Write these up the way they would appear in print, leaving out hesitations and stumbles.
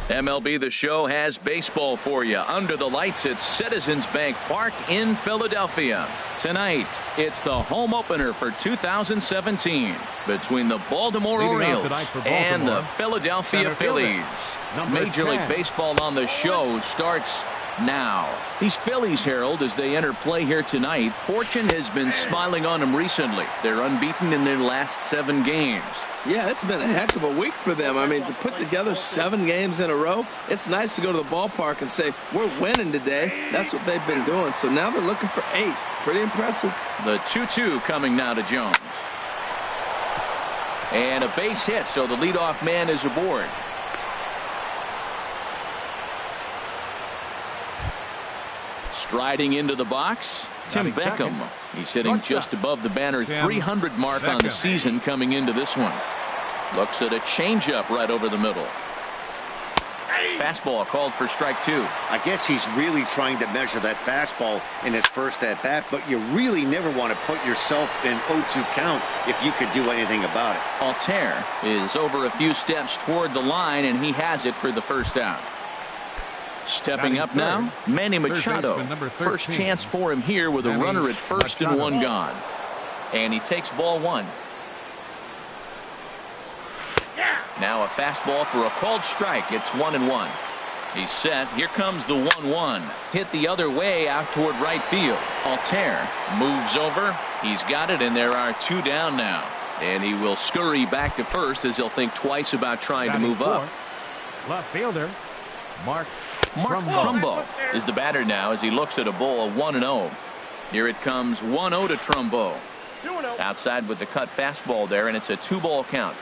MLB The Show has baseball for you under the lights at Citizens Bank Park in Philadelphia. Tonight, it's the home opener for 2017 between the Baltimore Orioles and the Philadelphia Phillies. Major League Baseball on the Show starts now. These Phillies, Harold, as they enter play here tonight, fortune has been smiling on them recently. They're unbeaten in their last 7 games. Yeah, it's been a heck of a week for them. I mean, to put together 7 games in a row, it's nice to go to the ballpark and say, we're winning today. That's what they've been doing. So now they're looking for 8. Pretty impressive. The 2-2 coming now to Jones. And a base hit, so the leadoff man is aboard. Striding into the box, Tim Beckham. He's hitting just above the banner 300 mark on the season coming into this one. Looks at a changeup right over the middle. Fastball called for strike 2. I guess he's really trying to measure that fastball in his first at bat, but you really never want to put yourself in 0-2 count if you could do anything about it. Altair is over a few steps toward the line, and he has it for the first out. Stepping up now, Manny Machado. First chance for him here with a runner at first and 1 gone. And he takes ball 1. Now a fastball for a called strike. It's 1-1. He's set. Here comes the 1-1. Hit the other way out toward right field. Altair moves over. He's got it, and there are 2 down now. And he will scurry back to first as he'll think twice about trying to move up. Left fielder, Mark Trumbo is the batter now as he looks at a ball of 1-0. Here it comes 1-0 to Trumbo. Outside with the cut fastball there, and it's a 2-ball count.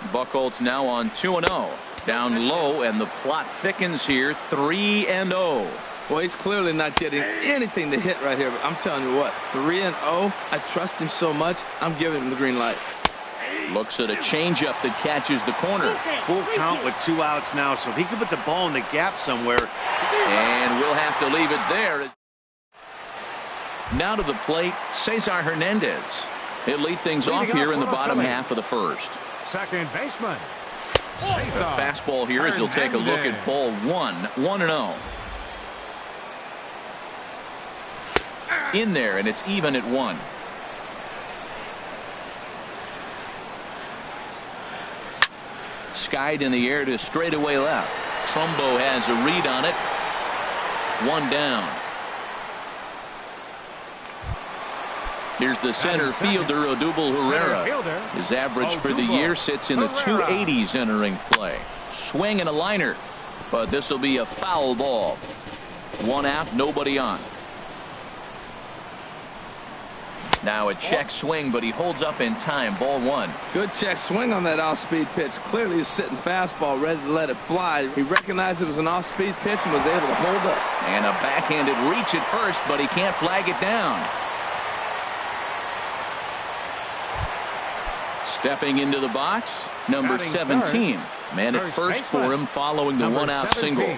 Buchholz now on 2-0. Down low, and the plot thickens here. 3-0. Well, he's clearly not getting anything to hit right here, but I'm telling you what, 3-0. I trust him so much, I'm giving him the green light. Looks at a changeup that catches the corner. Full count with 2 outs now, so if he could put the ball in the gap somewhere. And we'll have to leave it there. Now to the plate, Cesar Hernandez. He'll lead things off here in the bottom half of the first. Second baseman. The fastball here as he'll take a look at ball 1. 1-0. In there, and it's even at 1. Skied in the air to straightaway left. Trumbo has a read on it. 1 down. Here's the center fielder, Odubel Herrera. His average for the year sits in the 280s entering play. Swing and a liner, but this will be a foul ball. 1 out, nobody on. Now a check swing, but he holds up in time. Ball 1. Good check swing on that off-speed pitch. Clearly he's sitting fastball, ready to let it fly. He recognized it was an off-speed pitch and was able to hold up. And a backhanded reach at first, but he can't flag it down. Stepping into the box, number 17. Man at first for him following the 1-out single.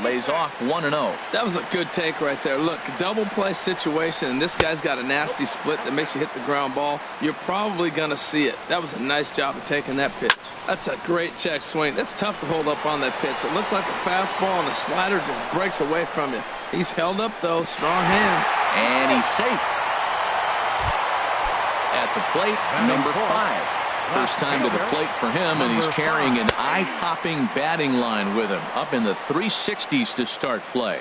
Lays off 1-0. That was a good take right there. Look, double play situation, and this guy's got a nasty split that makes you hit the ground ball. You're probably going to see it. That was a nice job of taking that pitch. That's a great check swing. That's tough to hold up on that pitch. It looks like a fastball, and the slider just breaks away from you. He's held up, though. Strong hands. And he's safe. At the plate, number 5. First time to the plate for him, and he's carrying an eye-popping batting line with him. Up in the 360s to start play.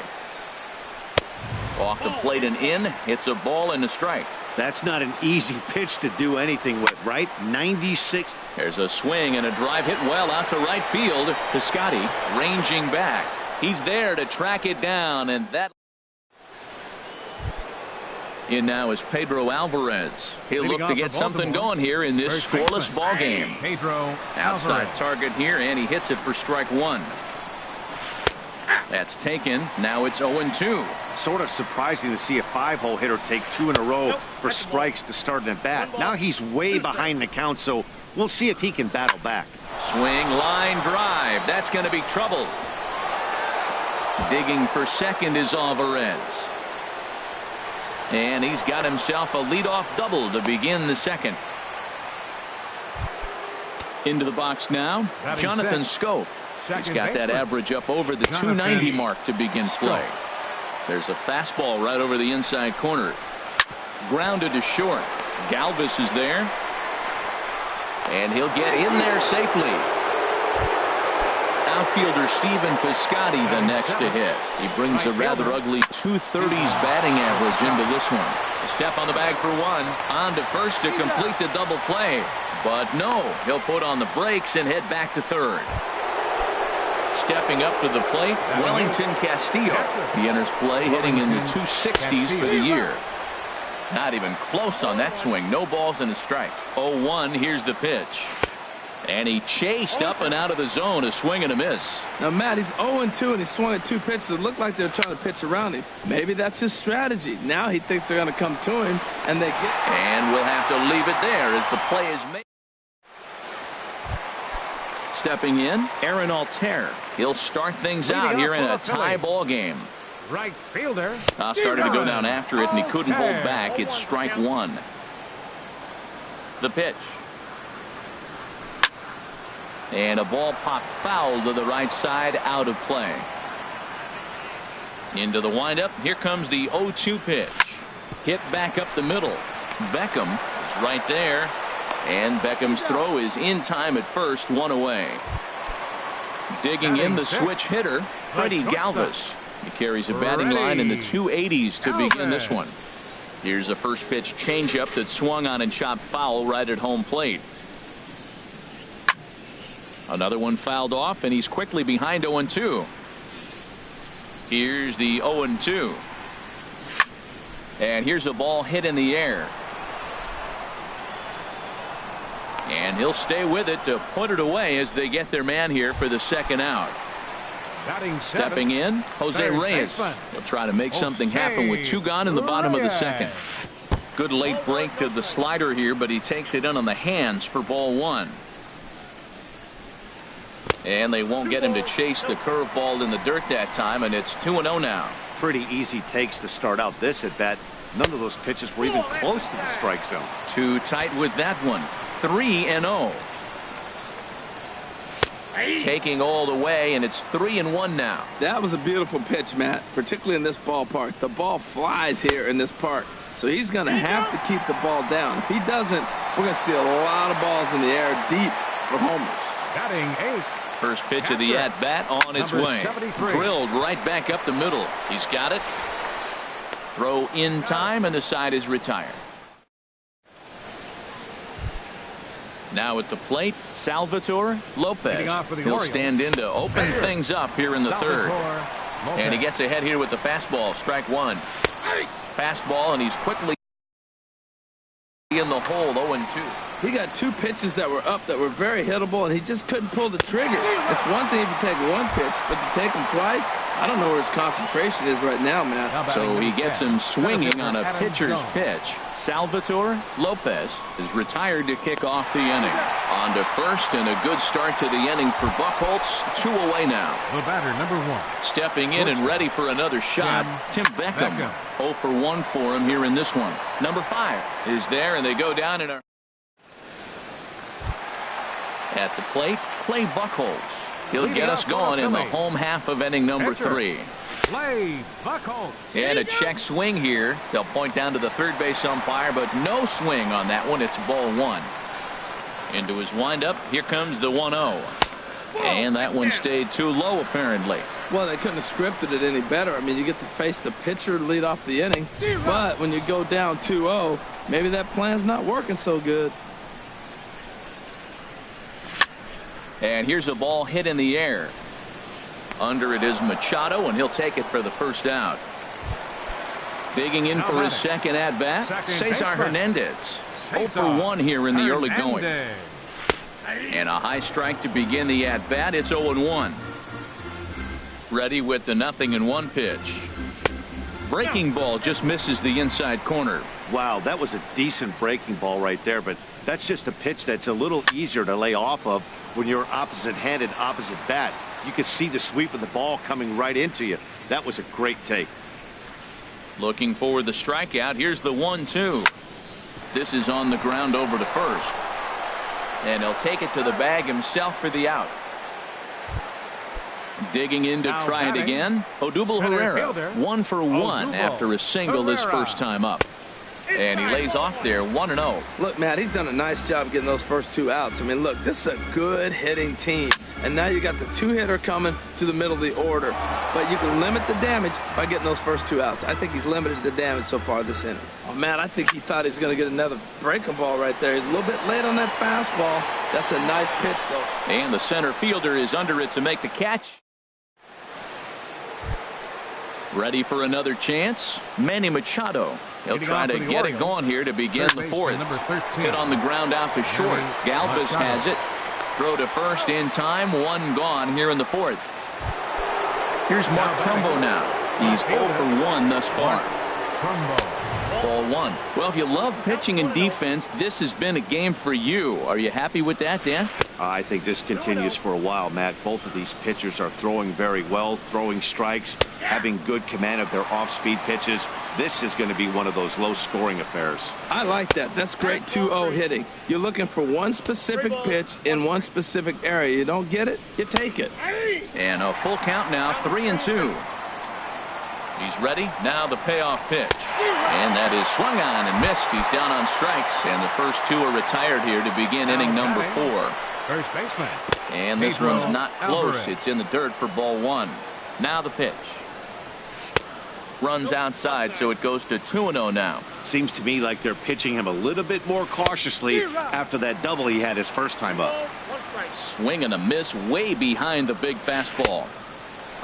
Off the plate and in. It's a ball and a strike. That's not an easy pitch to do anything with, right? 96. There's a swing and a drive hit well out to right field. Piscotty ranging back. He's there to track it down, and that. In now is Pedro Alvarez. He'll look to get something going here in this scoreless ball game. Outside target here, and he hits it for strike 1. That's taken. Now it's 0-2. Sort of surprising to see a 5-hole hitter take 2 in a row for strikes to start an at bat. Now he's way behind the count, so we'll see if he can battle back. Swing, line drive. That's going to be trouble. Digging for second is Alvarez. And he's got himself a leadoff double to begin the second. Into the box now, Jonathan Scope. He's got that average up over the 290 mark to begin play. There's a fastball right over the inside corner. Grounded to short. Galvis is there. And he'll get in there safely. Outfielder Stephen Piscotty the next to hit. He brings a rather ugly 230s batting average into this one. A step on the bag for one. On to first to complete the double play. But no, he'll put on the brakes and head back to third. Stepping up to the plate, Wellington Castillo. He enters play hitting in the 260s for the year. Not even close on that swing. No balls and a strike. 0-1. Here's the pitch. And he chased up and out of the zone. A swing and a miss. Now, Matt, he's 0-2 and he swung at two pitches. It looked like they were trying to pitch around him. Maybe that's his strategy. Now he thinks they're going to come to him and they get. And we'll have to leave it there as the play is made. Stepping in, Aaron Altair. He'll start things out here in a tie ball game. Right fielder. Started to go down after it, and he couldn't hold back. It's strike one. The pitch. And a ball popped foul to the right side, out of play. Into the windup. Here comes the 0-2 pitch. Hit back up the middle. Beckham is right there. And Beckham's throw is in time at first, one away. Digging in the switch hitter, Freddie Galvis. He carries a batting line in the 280s to begin this one. Here's a first pitch changeup that swung on and chopped foul right at home plate. Another one fouled off, and he's quickly behind 0-2. Here's the 0-2. And here's a ball hit in the air. And he'll stay with it to put it away as they get their man here for the second out. Stepping in, Jose Reyes. He'll try to make something happen with two gone in the bottom of the second. Good late break to the slider here, but he takes it in on the hands for ball one. And they won't get him to chase the curveball in the dirt that time, and it's 2-0 now. Pretty easy takes to start out this at bat. None of those pitches were even close to the strike zone. Too tight with that one. 3-0. Taking all the way, and it's 3-1 now. That was a beautiful pitch, Matt, particularly in this ballpark. The ball flies here in this park, so he's going to have to keep the ball down. If he doesn't, we're going to see a lot of balls in the air deep for homers. Batting eighth. First pitch of the at-bat on its way. Drilled right back up the middle. He's got it. Throw in time, and the side is retired. Now at the plate, Salvatore Lopez. He'll stand in to open things up here in the third. And he gets ahead here with the fastball. Strike one. Fastball, and he's quickly in the hole. 0-2. He got two pitches that were up that were very hittable, and he just couldn't pull the trigger. It's one thing if you take one pitch, but to take him twice, I don't know where his concentration is right now, man. So he gets him swinging on a pitcher's pitch. Salvatore Lopez is retired to kick off the inning. On to first, and a good start to the inning for Buchholz. 2 away now. The batter, number one. Stepping in and ready for another shot, Tim Beckham. 0 for 1 for him here in this one. Number 5 is there, and they go down and are at the plate. Clay Buchholz. He'll get us going in the home half of inning number 3. Clay Buchholz. And a check swing here. They'll point down to the third base umpire, but no swing on that one. It's ball one. Into his windup. Here comes the 1-0. And that one stayed too low, apparently. Well, they couldn't have scripted it any better. I mean, you get to face the pitcher to lead off the inning. But when you go down 2-0, maybe that plan's not working so good. And here's a ball hit in the air. Under it is Machado, and he'll take it for the first out. Digging in for his second at-bat, Cesar Hernandez. 0 for 1 here in the early going. And a high strike to begin the at-bat. It's 0-1. Ready with the 0-1 pitch. Breaking ball just misses the inside corner. Wow, that was a decent breaking ball right there, but that's just a pitch that's a little easier to lay off of when you're opposite-handed, opposite bat. You could see the sweep of the ball coming right into you. That was a great take. Looking for the strikeout. Here's the 1-2. This is on the ground over to first. And he'll take it to the bag himself for the out. Digging in to Now try it batting, again. Odubel center Herrera, fielder, 1 for 1 Odubel after a single his Herrera. first time up. And he lays off there 1-0. Look, Matt, he's done a nice job getting those first 2 outs. I mean, look, this is a good hitting team. And now you got the 2-hitter coming to the middle of the order. But you can limit the damage by getting those first 2 outs. I think he's limited the damage so far this inning. Oh, Matt, I think he thought he was going to get another breaking ball right there. He's a little bit late on that fastball. That's a nice pitch, though. And the center fielder is under it to make the catch. Ready for another chance? Manny Machado. He'll try to get it going here to begin the fourth. Hit on the ground out to short. Galvis has it. Throw to first in time. 1 gone here in the fourth. Here's Mark Trumbo now. He's 0 for 1 thus far. Ball 1. Well, if you love pitching and defense, this has been a game for you. Are you happy with that, Dan? I think this continues for a while, Matt. Both of these pitchers are throwing very well, throwing strikes, having good command of their off-speed pitches. This is going to be one of those low-scoring affairs. I like that. That's great 2-0 hitting. You're looking for one specific pitch in one specific area. You don't get it, you take it. And a full count now, 3-2. He's ready. Now the payoff pitch. And that is swung on and missed. He's down on strikes. And the first 2 are retired here to begin inning number 4. First baseman. And this one's not close. It's in the dirt for ball 1. Now the pitch. Runs outside, so it goes to 2-0 now. Seems to me like they're pitching him a little bit more cautiously after that double he had his first time up. Swing and a miss way behind the big fastball.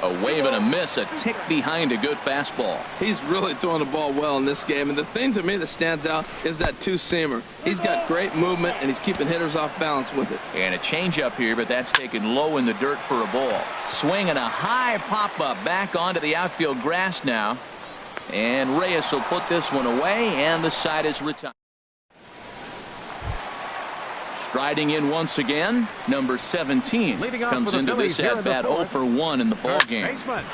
A wave and a miss, a tick behind a good fastball. He's really throwing the ball well in this game, and the thing to me that stands out is that 2-seamer. He's got great movement, and he's keeping hitters off balance with it. And a changeup here, but that's taken low in the dirt for a ball. Swing and a high pop-up back onto the outfield grass now. And Reyes will put this one away, and the side is retired. Striding in once again, number 17 comes into this at-bat 0 for 1 in the ball game. Number 17.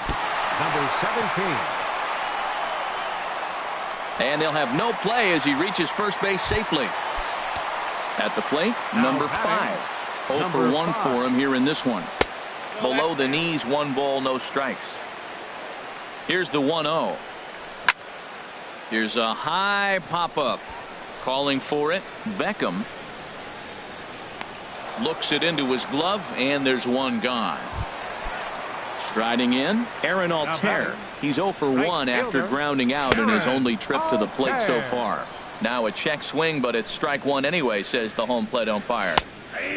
And they'll have no play as he reaches first base safely. At the plate, number 5. 0 for 1 for him here in this one. Below the knees, 1 ball, no strikes. Here's the 1-0. Here's a high pop-up. Calling for it, Beckham. Looks it into his glove, and there's 1 gone. Striding in, Aaron Altair. He's 0 for 1 after grounding out in his only trip to the plate so far. Now a check swing, but it's strike 1 anyway, says the home plate umpire.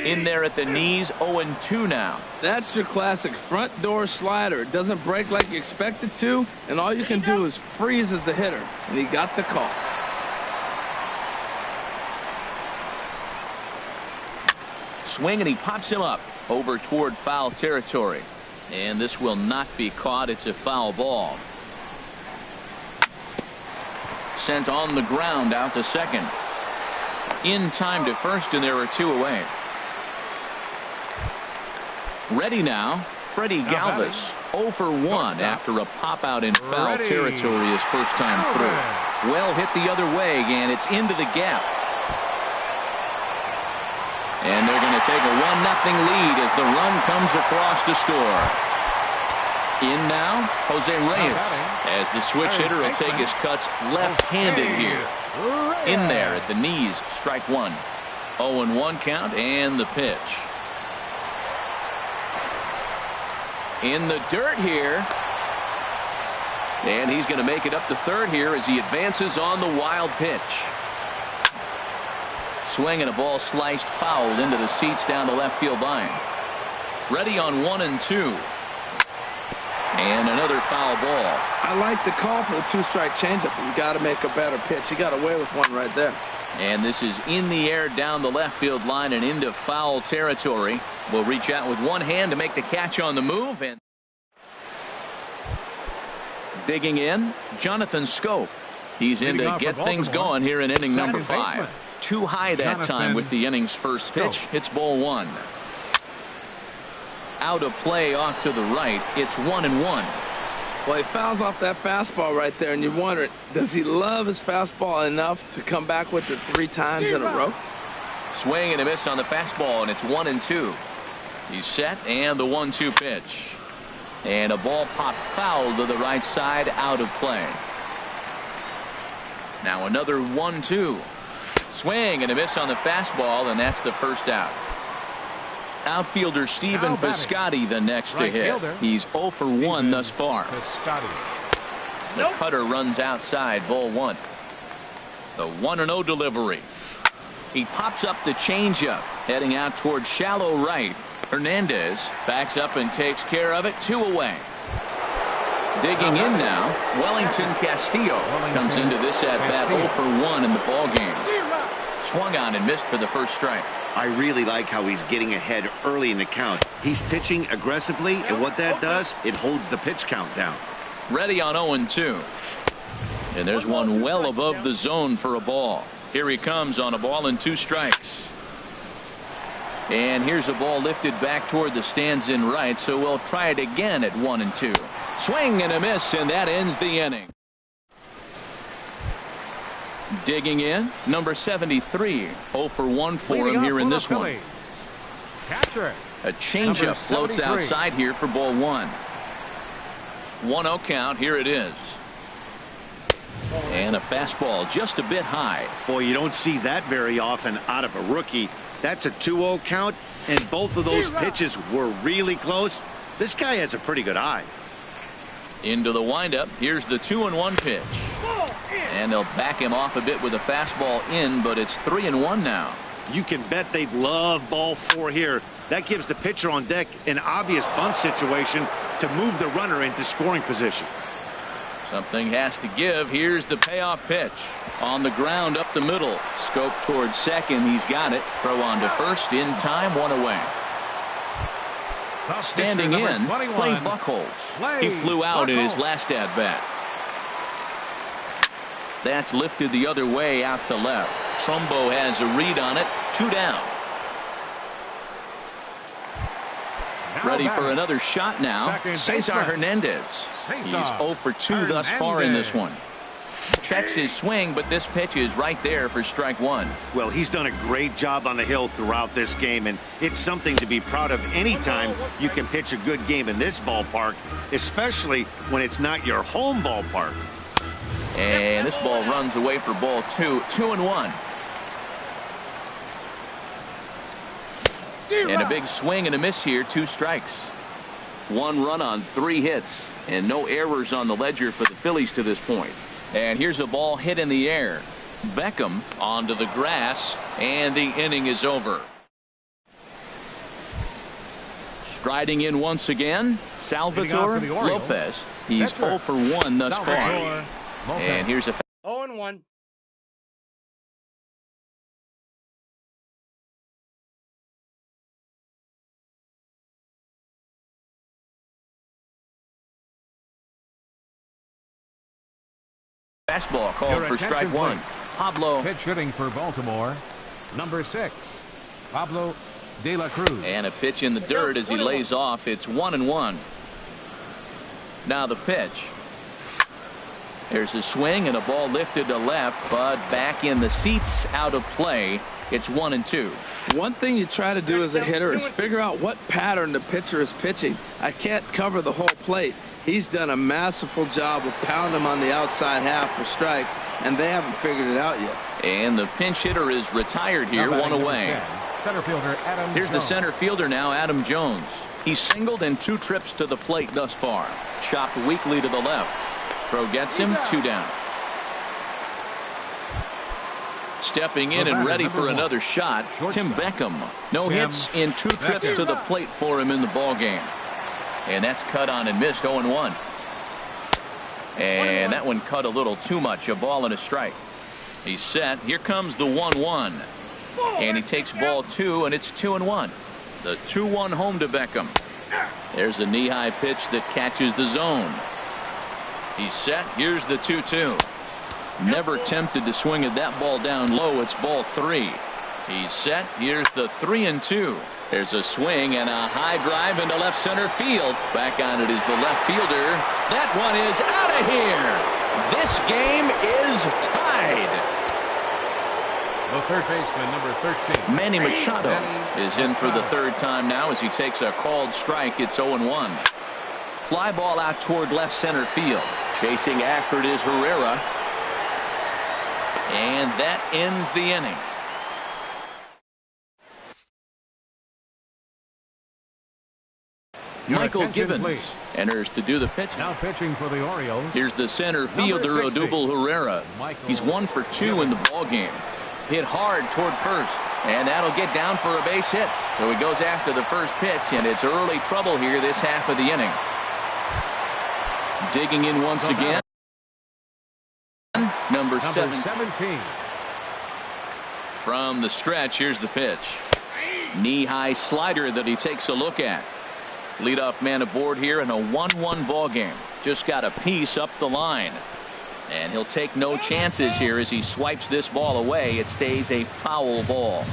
In there at the knees, 0-2 now. That's your classic front door slider. It doesn't break like you expect it to, and all you can do is freeze as a hitter. And he got the call. Swing, and he pops him up over toward foul territory. And this will not be caught. It's a foul ball. Sent on the ground out to second. In time to first, and there are 2 away. Ready now, Freddie Galvis. 0 for 1 after a pop out in foul territory his first time through. Well hit the other way, and it's into the gap. And they're going to take a 1-0 lead as the run comes across to score. In now, Jose Reyes, as the switch hitter will take his cuts left-handed here. In there at the knees, strike 1. 0-1 count, and the pitch. In the dirt here. And he's going to make it up to third here as he advances on the wild pitch. Swing and a ball sliced foul into the seats down the left field line. Ready on 1 and 2. And another foul ball. I like the call for the 2-strike changeup. You got to make a better pitch. He got away with one right there. And this is in the air down the left field line and into foul territory. Will reach out with one hand to make the catch on the move. And digging in, Jonathan Scope. He's in to get things going here in inning number 5. Too high that time with the inning's first pitch. It's ball 1. Out of play off to the right. It's 1-1. Well, he fouls off that fastball right there, and you wonder, does he love his fastball enough to come back with it 3 times in a row? Swing and a miss on the fastball, and it's 1-2. He's set, and the 1-2 pitch. And a ball popped foul to the right side, out of play. Now another 1-2. Swing and a miss on the fastball, and that's the first out. Outfielder Stephen Piscotty the next to hit. He's 0 for 1 thus far. The cutter runs outside, ball 1. The 1-0 delivery. He pops up the changeup, heading out towards shallow right. Hernandez backs up and takes care of it. 2 away. Digging in now, Wellington Castillo comes into this at bat 0 for 1 in the ball game. Swung on and missed for the first strike. I really like how he's getting ahead early in the count. He's pitching aggressively, and what that does, it holds the pitch count down. Ready on 0-2. And there's one well above the zone for a ball. Here he comes on a ball and 2 strikes. And here's a ball lifted back toward the stands in right, so we'll try it again at 1-2. Swing and a miss, and that ends the inning. Digging in, number 73. 0 for 1 for him here in this one. A changeup floats outside here for ball 1. 1-0 count. Here it is. And a fastball just a bit high. Boy, you don't see that very often out of a rookie. That's a 2-0 count, and both of those pitches were really close. This guy has a pretty good eye. Into the windup. Here's the 2-1 pitch. And they'll back him off a bit with a fastball in, but it's 3-1 now. You can bet they'd love ball 4 here. That gives the pitcher on deck an obvious bunt situation to move the runner into scoring position. Something has to give. Here's the payoff pitch. On the ground up the middle. Scope towards second. He's got it. Throw on to first in time. 1 away. Standing in, Clay Buchholz. He flew out in his last at bat. That's lifted the other way out to left. Trumbo has a read on it. 2 down. Ready for another shot now. Cesar Hernandez. He's 0 for 2 thus far in this one. Checks his swing, but this pitch is right there for strike 1. Well, he's done a great job on the hill throughout this game, and it's something to be proud of anytime you can pitch a good game in this ballpark, especially when it's not your home ballpark. And this ball runs away for ball 2. 2-1. And a big swing and a miss here. 2 strikes. 1 run on 3 hits, and no errors on the ledger for the Phillies to this point. And here's a ball hit in the air. Beckham onto the grass, and the inning is over. Striding in once again, Salvatore Lopez. He's 0 for 1 thus far. And here's a 0-1. fastball called for strike 1. Pablo. Pitch hitting for Baltimore, number 6, Pablo De La Cruz. And a pitch in the dirt as he lays off. It's 1-1. Now the pitch. There's a swing and a ball lifted to left, but back in the seats, out of play. It's 1-2. One thing you try to do as a hitter is figure out what pattern the pitcher is pitching. I can't cover the whole plate. He's done a masterful job of pounding him on the outside half for strikes, and they haven't figured it out yet. And the pinch hitter is retired here, 1 away. Center fielder Adam Here's Jones. the center fielder now, Adam Jones. He's singled in 2 trips to the plate thus far. Chopped weakly to the left. Throw gets him, 2 down. Stepping in and ready for another shot, Tim Beckham. No hits in 2 trips to the plate for him in the ball game. And that's cut on and missed. 0-1. And that one cut a little too much. A ball and a strike. He's set. Here comes the 1-1. And he takes ball 2, and it's 2-1. The 2-1 home to Beckham. There's a knee-high pitch that catches the zone. He's set. Here's the 2-2. Never tempted to swing at that ball down low. It's ball 3. He's set. Here's the 3-2. There's a swing and a high drive into left center field. Back on it is the left fielder. That one is out of here. This game is tied. The third baseman, number 13. Manny Machado is in for the 3rd time now as he takes a called strike. It's 0-1. Fly ball out toward left center field. Chasing after it is Herrera. And that ends the inning. Michael Givens enters to do the pitch. Now pitching for the Orioles. Here's the center fielder, Odubel Herrera. He's 1 for 2 in the ball game. Hit hard toward first, and that'll get down for a base hit. So he goes after the first pitch, and it's early trouble here this half of the inning. Digging in once again. Number 17. From the stretch, here's the pitch. Knee-high slider that he takes a look at. Leadoff man aboard here in a 1-1 ball game. Just got a piece up the line. And he'll take no chances here as he swipes this ball away. It stays a foul ball.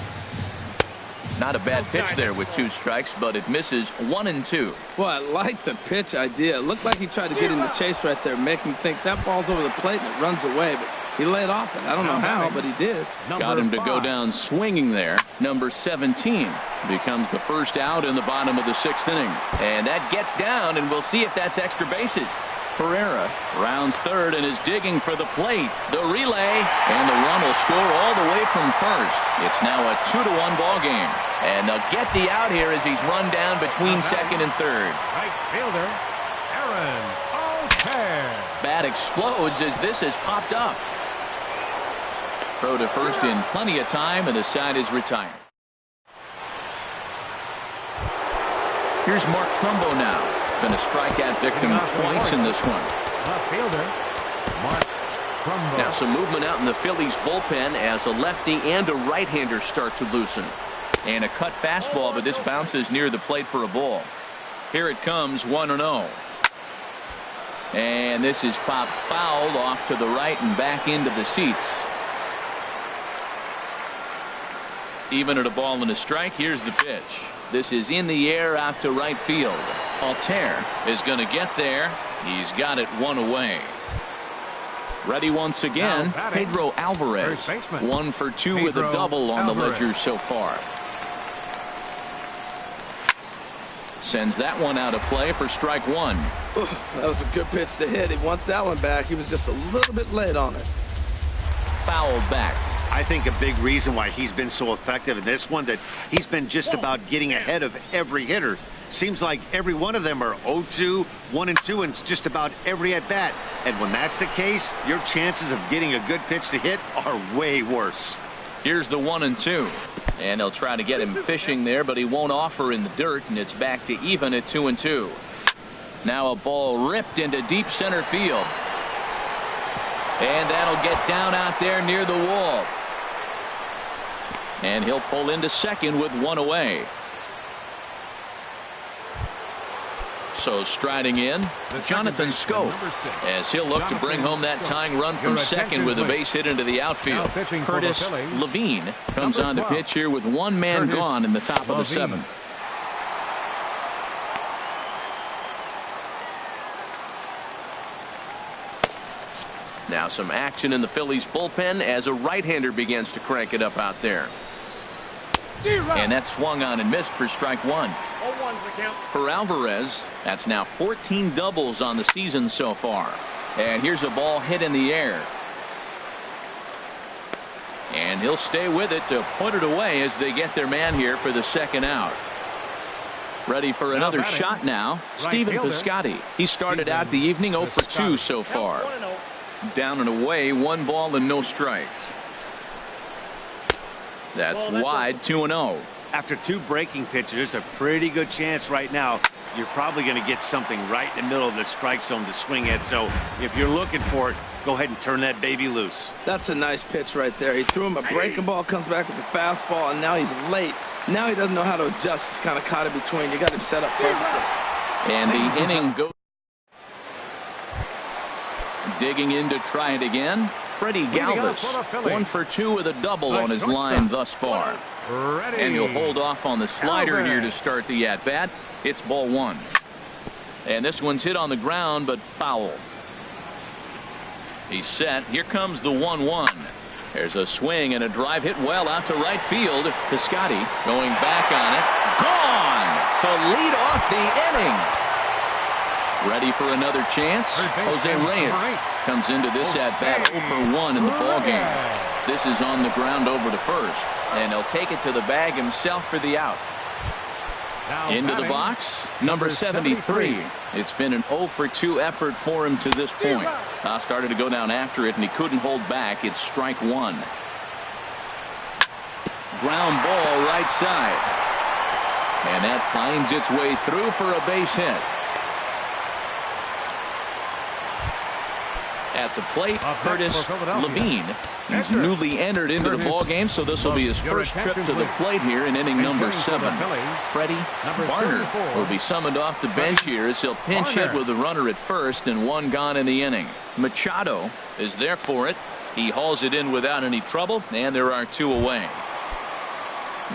Not a bad pitch there with 2 strikes, but it misses 1 and 2. Well, I like the pitch idea. It looked like he tried to get in the chase right there, make him think that ball's over the plate and it runs away. But he laid off it. I don't know how, but he did. Got him to go down swinging there. Number 17 becomes the first out in the bottom of the 6th inning. And that gets down, and we'll see if that's extra bases. Herrera rounds third and is digging for the plate. The relay, and the run will score all the way from first. It's now a 2-1 ball game. And they'll get the out here as he's run down between second and third. Right fielder, Aaron Altair. Bat explodes as this has popped up. Throw to first in plenty of time, and the side is retired. Here's Mark Trumbo now. Been a strikeout victim twice in this one. Left fielder, Mark Trumbo. Now some movement out in the Phillies bullpen as a lefty and a right-hander start to loosen. And a cut fastball, but this bounces near the plate for a ball. Here it comes, 1-0. And this is popped foul off to the right and back into the seats. Even at a ball and a strike, here's the pitch. This is in the air out to right field. Altair is going to get there. He's got it 1 away. Ready once again, Pedro Alvarez. 1 for 2 with a double on the ledger so far. Sends that one out of play for strike 1. Ooh, that was a good pitch to hit. He wants that one back. He was just a little bit late on it. Fouled back. I think a big reason why he's been so effective in this one, that he's been just about getting ahead of every hitter. Seems like every one of them are 0-2, 1-2, and it's just about every at bat. And when that's the case, your chances of getting a good pitch to hit are way worse. Here's the 1-2. And they'll try to get him fishing there, but he won't offer in the dirt, and it's back to even at 2-2. Now a ball ripped into deep center field. And that'll get down out there near the wall. And he'll pull into second with 1 away. So striding in, Jonathan Schoop, as he'll look to bring home that tying run from second with a base hit into the outfield. Curtis Levine comes on to pitch here with 1 man gone in the top of the 7th. Now some action in the Phillies bullpen as a right-hander begins to crank it up out there. And that swung on and missed for strike 1. For Alvarez, that's now 14 doubles on the season so far. And here's a ball hit in the air. And he'll stay with it to put it away as they get their man here for the second out. Ready for another shot now, Stephen Piscotty. He started out the evening 0 for 2 so far. Down and away, 1 ball and no strikes. That's wide, 2-0. After 2 breaking pitches, there's a pretty good chance right now you're probably going to get something right in the middle of the strike zone to swing at. So if you're looking for it, go ahead and turn that baby loose. That's a nice pitch right there. He threw him a breaking ball, comes back with the fastball, and now he's late. Now he doesn't know how to adjust. He's kind of caught in between. You got him set up perfectly. And the inning goes. Digging in to try it again. Freddie Galvis, 1 for 2 with a double on his line thus far. And he'll hold off on the slider here to start the at-bat. It's ball 1. And this one's hit on the ground, but foul. He's set. Here comes the 1-1. There's a swing and a drive hit well out to right field. Piscotty going back on it. Gone to lead off the inning. Ready for another chance? Jose Reyes comes into this at-bat 0 for 1 in the ballgame. This is on the ground over to first, and he'll take it to the bag himself for the out. Into the box, number 73. It's been an 0 for 2 effort for him to this point. Started to go down after it, and he couldn't hold back. It's strike one. Ground ball right side. And that finds its way through for a base hit. At the plate, Curtis Levine. He's newly entered into the ballgame, so this will be his first trip to the plate here in inning number 7. Freddie Barner will be summoned off the bench here as he'll pinch hit with a runner at first and one gone in the inning. Machado is there for it. He hauls it in without any trouble, and there are 2 away.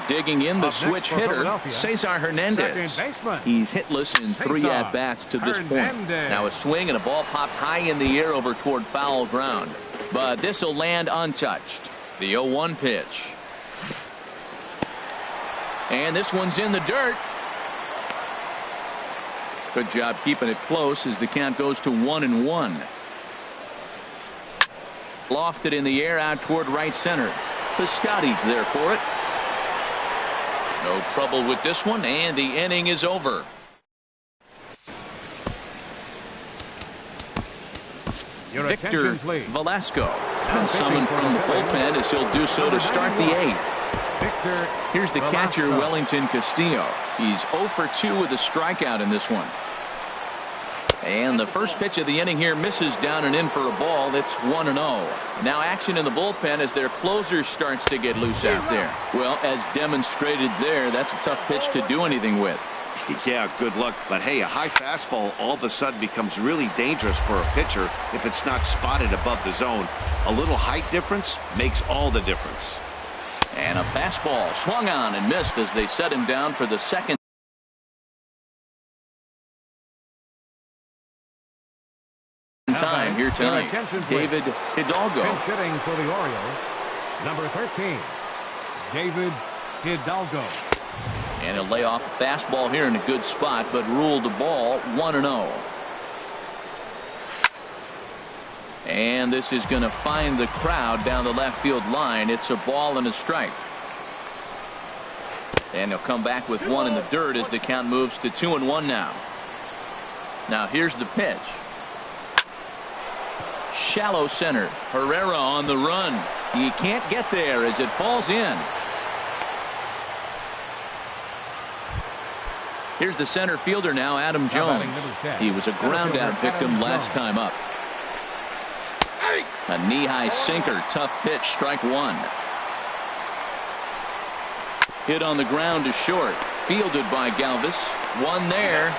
Digging in the switch hitter, Cesar Hernandez. He's hitless in 3 at-bats to this point. Now a swing and a ball popped high in the air over toward foul ground. But this will land untouched. The 0-1 pitch. And this one's in the dirt. Good job keeping it close as the count goes to 1-1. Lofted in the air out toward right center. Piscotty's there for it. No trouble with this one, and the inning is over. Victor Velasco been summoned from the bullpen as he'll do so to start the 8th. Here's the catcher, Wellington Castillo. He's 0 for 2 with a strikeout in this one. And the first pitch of the inning here misses down and in for a ball. That's 1-0. Now action in the bullpen as their closer starts to get loose out there. Well, as demonstrated there, that's a tough pitch to do anything with. Yeah, good luck. But hey, a high fastball all of a sudden becomes really dangerous for a pitcher if it's not spotted above the zone. A little height difference makes all the difference. And a fastball swung on and missed as they set him down for the second time here tonight. David Hidalgo. Hitting for the Orioles, number 13, David Hidalgo. And he'll lay off a fastball here in a good spot, but ruled the ball 1-0. And this is going to find the crowd down the left field line. It's a ball and a strike. And he'll come back with one in the dirt as the count moves to 2-1 now. Now here's the pitch. Shallow center. Herrera on the run. He can't get there as it falls in. Here's the center fielder now, Adam Jones. He was a ground out victim last time up. A knee-high sinker. Tough pitch. Strike one. Hit on the ground to short. Fielded by Galvis. One there.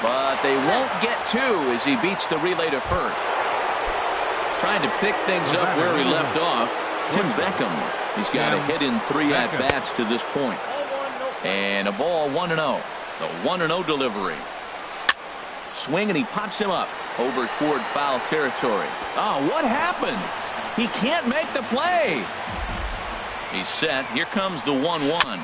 But they won't get 2 as he beats the relay to first. Trying to pick things up where he left off. Tim Beckham. He's got a hit in 3 at-bats to this point. And a ball 1-0. The 1-0 delivery. Swing and he pops him up over toward foul territory. Oh, what happened? He can't make the play. He's set. Here comes the 1-1.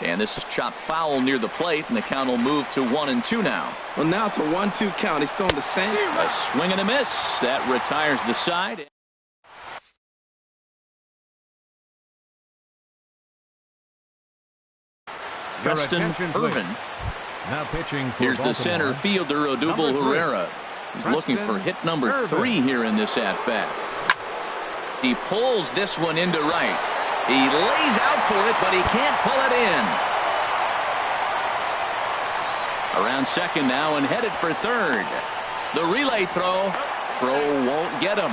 And this is chopped foul near the plate, and the count will move to 1-2 now. Well, now it's a 1-2 count. He's throwing the same. A swing and a miss. That retires the side. Preston Irvin. Now pitching for Here's the center fielder, Odubel Herrera. He's looking for hit number 3 here in this at-bat. He pulls this one into right. He lays out for it, but he can't pull it in. Around second now and headed for third. The relay throw. Throw won't get him.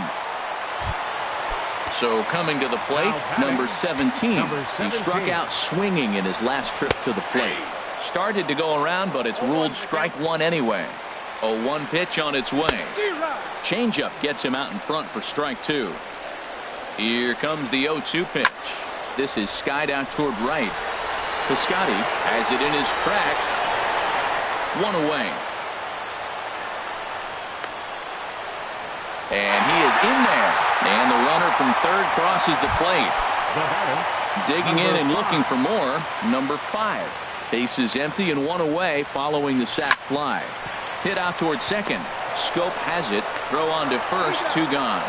So coming to the plate, number 17. He struck out swinging in his last trip to the plate. Started to go around, but it's ruled strike one anyway. A 1 pitch on its way. Changeup gets him out in front for strike 2. Here comes the 0-2 pitch. This is skied out toward right. Piscotty has it in his tracks. 1 away. And he is in there. And the runner from third crosses the plate. Digging in and looking for more, number 5. Base is empty and 1 away following the sac fly. Hit out towards second. Scope has it. Throw on to first. 2 gone.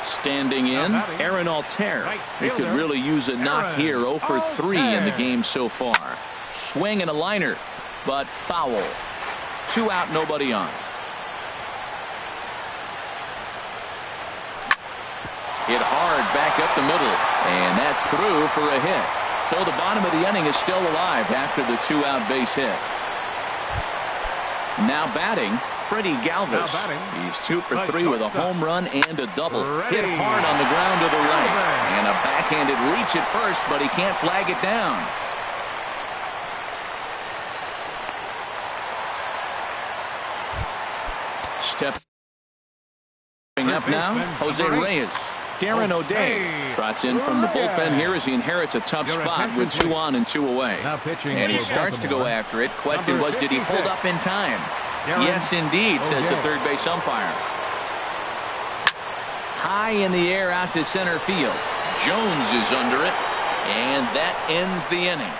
Standing in, Aaron Altair. He could really use a knock here. 0 for 3 in the game so far. Swing and a liner, but foul. 2 out, nobody on. Hit hard back up the middle, and that's through for a hit. So the bottom of the inning is still alive after the 2-out base hit. Now batting, Freddie Galvis. He's 2 for 3 with a home run and a double. Hit hard on the ground to the right. And a backhanded reach at first, but he can't flag it down. Stepping up now, Jose Reyes. Darren O'Day trots in from the bullpen here as he inherits a tough spot with 2 on and 2 away. And he starts to go after it. Question was, did he hold up in time? Yes, indeed, says the third base umpire. High in the air out to center field. Jones is under it, and that ends the inning.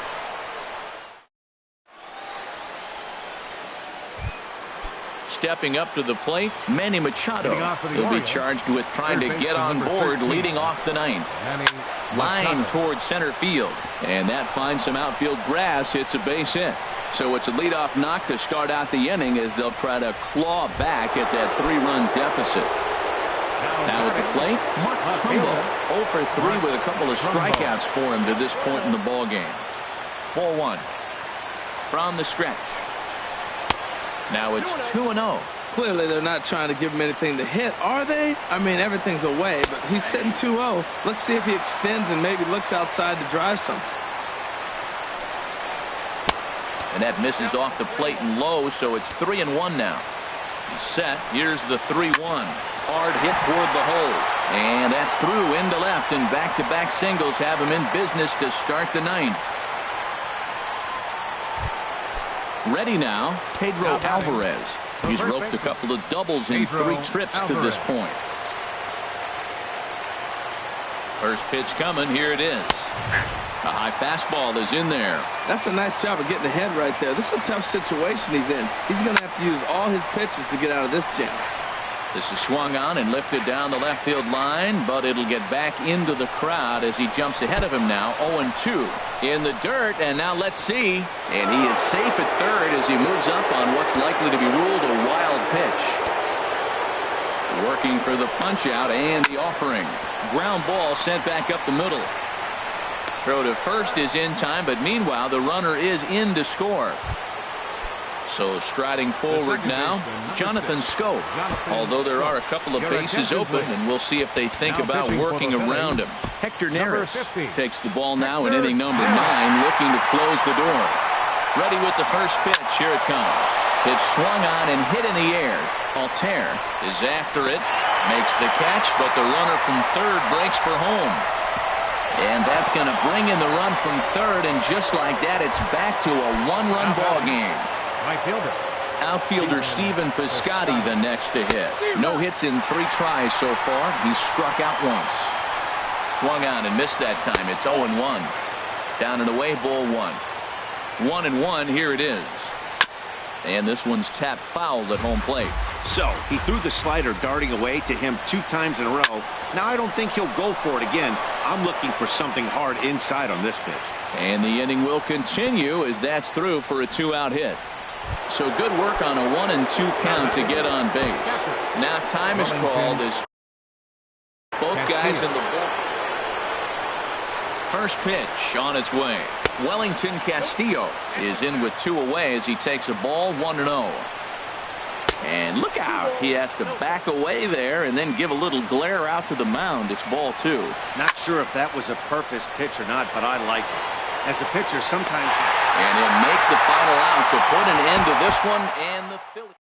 Stepping up to the plate, Manny Machado. He'll be charged with trying to get on board leading off the ninth. Line towards center field, and that finds some outfield grass. Hits a base hit. So it's a leadoff knock to start out the inning as they'll try to claw back at that 3-run deficit. Now at the plate, Mark Trumbo. 0 for 3 with a couple of strikeouts for him to this point in the ball game. 4-1 from the stretch. Now it's 2-0. Clearly they're not trying to give him anything to hit, are they? I mean, everything's away, but he's sitting 2-0. Let's see if he extends and maybe looks outside to drive something. And that misses off the plate and low, so it's 3-1 now. He's set. Here's the 3-1. Hard hit toward the hole. And that's through into left, and back-to-back singles have him in business to start the ninth. Ready now, Pedro Alvarez. He's roped a couple of doubles in 3 trips to this point. First pitch coming. Here it is. A high fastball is in there. That's a nice job of getting ahead right there. This is a tough situation he's in. He's going to have to use all his pitches to get out of this jam. This is swung on and lifted down the left field line, but it'll get back into the crowd as he jumps ahead of him now. 0-2 in the dirt, and now let's see. And he is safe at third as he moves up on what's likely to be ruled a wild pitch. Working for the punch out and the offering. Ground ball sent back up the middle. Throw to first is in time, but meanwhile the runner is in to score. So striding forward now, Jonathan Scope. Although there are a couple of bases open, and we'll see if they think about working around him. Hector Neris takes the ball now in inning number 9, looking to close the door. Ready with the first pitch. Here it comes. It's swung on and hit in the air. Altair is after it, makes the catch, but the runner from third breaks for home. And that's going to bring in the run from third, and just like that, it's back to a 1-run ball game. Outfielder Stephen Piscotty the next to hit. No hits in 3 tries so far. He's struck out once. Swung on and missed that time. It's 0-1. Down and away, ball 1. 1-1. Here it is. And this one's tapped foul at home plate. So he threw the slider darting away to him 2 times in a row. Now I don't think he'll go for it again. I'm looking for something hard inside on this pitch. And the inning will continue as that's through for a 2-out hit. So good work on a 1-2 count to get on base. Now time is called as both guys in the ball. First pitch on its way. Wellington Castillo is in with 2 away as he takes a ball 1-0. And look out. He has to back away there and then give a little glare out to the mound. It's ball 2. Not sure if that was a purpose pitch or not, but I like it. As a pitcher, sometimes... And he'll make the final out to put an end to this one, and the Phillies